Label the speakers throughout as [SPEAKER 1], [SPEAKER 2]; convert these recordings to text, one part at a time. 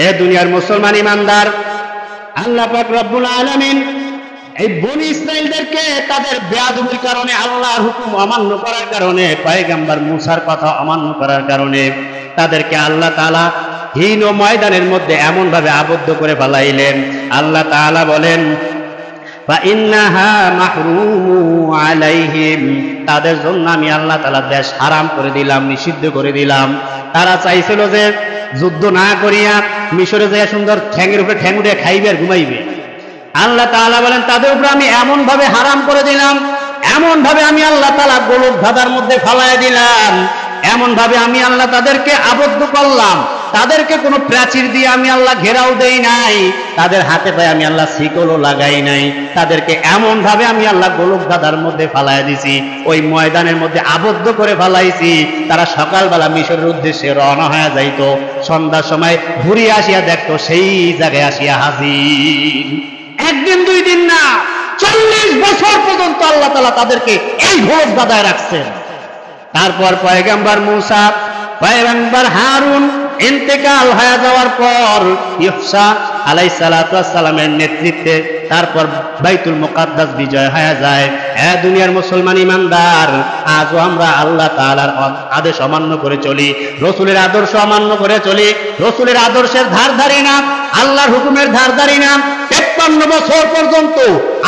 [SPEAKER 1] এ দুনিয়ার মুসলমান ইমানদার, আল্লাহ পাক রব্বুল আলামিন এই বনি ইসরাইলদেরকে তাদের বেয়াদবির কারণে, আল্লাহর হুকুম অমান্য করার কারণে, পয়গম্বর মুসার কথা অমান্য করার কারণে তাদেরকে আল্লাহ তাআলা হীন ময়দানের মধ্যে এমন ভাবে আবদ্ধ করে ফেলাইলেন। আল্লাহ তাআলা বলেন, ফাইন্নাহা মাহরুমু আলাইহিম, তাদের জন্য আমি আল্লাহ তাআলা দেশ হারাম করে দিলাম, নিষিদ্ধ করে দিলাম। তারা চাইছিল যে যুদ্ধ না করিয়া মিশরে যায় সুন্দর ঠ্যাঙের উপরে ঠ্যাং উঠে খাইবে আর ঘুমাইবে। আল্লাহ তাআলা বলেন, তাদের উপরে আমি এমন ভাবে হারাম করে দিলাম, এমন ভাবে আমি আল্লাহ তাআলা গোলক ধাঁধার মধ্যে ফালায় দিলাম, এমন ভাবে আমি আল্লাহ তাদেরকে আবদ্ধ করলাম। তাদেরকে কোনো প্রাচীর দিয়ে আমি আল্লাহ ঘেরাও দেই নাই, তাদের হাতে পায়ে আমি আল্লাহ শিকলও লাগাই নাই। তাদেরকে এমন ভাবে আমি আল্লাহ গোলক ধাঁধার মধ্যে ফালায় দিছি, ওই ময়দানের মধ্যে আবদ্ধ করে ফালাইছি। তারা সকালবেলা মিশরের উদ্দেশ্যে রওনা হয়ে যাইতো, সন্ধ্যার সময় ঘুরিয়ে আসিয়া দেখতো সেই জায়গায় আসিয়া হাজির। একদিন দুই দিন না, 40 বছর পর্যন্ত আল্লাহ তাআলা তাদেরকে এই গোলক ধাঁধায় রাখছেন। তারপর পয়গম্বর মুসা, পয়গম্বর হারুন ইন্তেকাল হয়ে যাওয়ার পর ইউসা আলাইহিস সালাতু ওয়াস সালামের নেতৃত্বে তারপর বাইতুল মুকাদ্দাস বিজয় হয়ে যায়। এ দুনিয়ার মুসলমান ইমানদার, আজও আমরা আল্লাহ তাআলার আদেশ অমান্য করে চলি, রাসূলের আদর্শ অমান্য করে চলি, রাসূলের আদর্শের ধার ধারি না, আল্লাহর হুকুমের ধার ধারি না। 53 বছর পর্যন্ত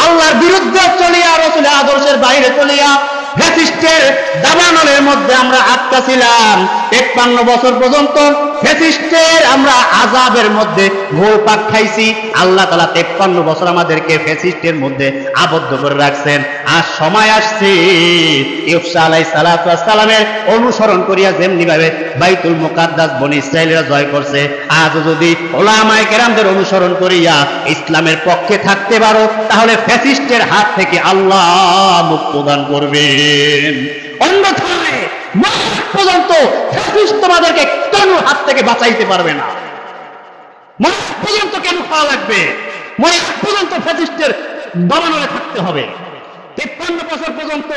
[SPEAKER 1] আল্লাহর বিরুদ্ধে চলিয়া, রাসূলের আদর্শের বাইরে চলিয়া ফ্যাসিস্টের দাবানলের মধ্যে আমরা আটকা ছিলাম। 53 বছর পর্যন্ত ফ্যাসিস্টের আমরা আযাবের মধ্যে ঘোরপাক খাইছি। আল্লাহ তাআলা 53 বছর আমাদেরকে ফ্যাসিস্টের মধ্যে আবদ্ধ করে রাখছেন। আর সময় আসছে ইউসা আলাইহিস সালাতু ওয়াস সালামের অনুসরণ করিয়া যেমনি ভাবে বাইতুল মুকাদ্দাস বনি ইসরাইলরা জয় করছে, আজ যদি উলামায়ে কেরামদের অনুসরণ করিয়া ইসলামের পক্ষে থাকতে পারো, তাহলে ফ্যাসিস্টের হাত থেকে আল্লাহ মুক্তি প্রদান করবেন। অন্যথায় মাস পর্যন্ত ফ্যাসিস্ট তোমাদেরকে কেন হাত থেকে বাঁচাইতে পারবে না? মাস পর্যন্ত কেন খাওয়া লাগবে? মাস পর্যন্ত ফ্যাসিস্টের দাবানলে থাকতে হবে। 53 বছর পর্যন্ত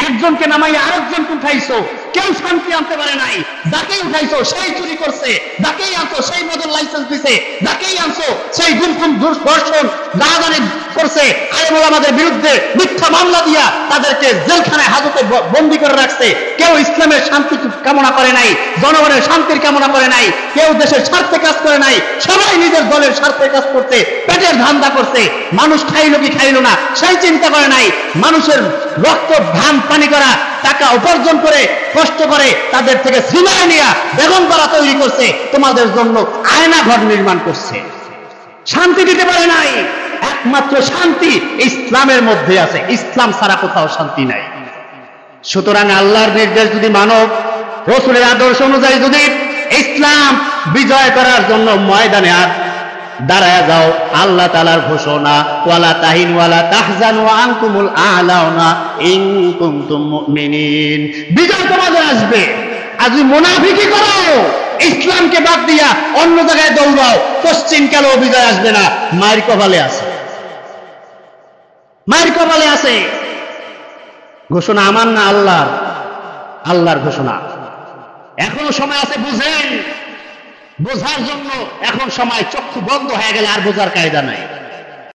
[SPEAKER 1] একজনকে নামাইয়া আরেকজনকে উঠাইছো, কেউ শান্তি আনতে পারে নাই। যাকেই উঠাইছো সেই চুরি করছে, যাকেই আনছো সেই মদের লাইসেন্স দিছে, যাকেই আনছো সেই গুমখুম ধর্ষণ রাহাজানি করছে, আলেম ওলামাদের বিরুদ্ধে মিথ্যা মামলা দিয়া তাদেরকে জেলখানায় হাজতে বন্দী করে রাখছে। কেউ ইসলামের শান্তি কামনা করে নাই, জনগণের শান্তির কামনা করে নাই, কেউ দেশের স্বার্থে কাজ করে নাই। সবাই নিজের দলের স্বার্থে কাজ করতে, পেটের ধান্দা করছে। মানুষ খাইলো কি খাইলো না সেই চিন্তা করে নাই। মানুষের রক্ত ঘাম পানি করা টাকা উপার্জন করে কষ্ট করে তাদের থেকে সিনায় নিয়ে বেগম পাড়া তৈরি করছে, তোমাদের জন্য আয়না ঘর নির্মাণ করছে। শান্তি দিতে পারে নাই। একমাত্র শান্তি ইসলামের মধ্যে আছে, ইসলাম ছাড়া কোথাও শান্তি নাই। সুতরাং আল্লাহর নির্দেশ যদি মানব, রাসূলের আদর্শ অনুযায়ী যদি ইসলাম বিজয় করার জন্য ময়দানে দাঁড়ায় যাও, আল্লাহ তাআলার ঘোষণা, ওয়ালা তাহিনু ওয়ালা তাহজানু ওয়া আনতুমুল আ'লাউনা ইন কুনতুম মুমিনিন, বিজয় তোমাদের আসবে। আর যদি মুনাফিকি করো, ইসলামকে বাদ দিয়া অন্য জায়গায় দৌড়াও, পশ্চিম কালেও বিজয় আসবে না। মায়ের কপালে আছে, মায়ের কপালে আছে। ঘোষণা আমার না, আল্লাহর, আল্লাহর ঘোষণা। এখনো সময় আছে, বুঝেন। বোঝার জন্য এখন সময়, চক্ষু বন্ধ হয়ে গেলে আর বোঝার কায়দা নাই।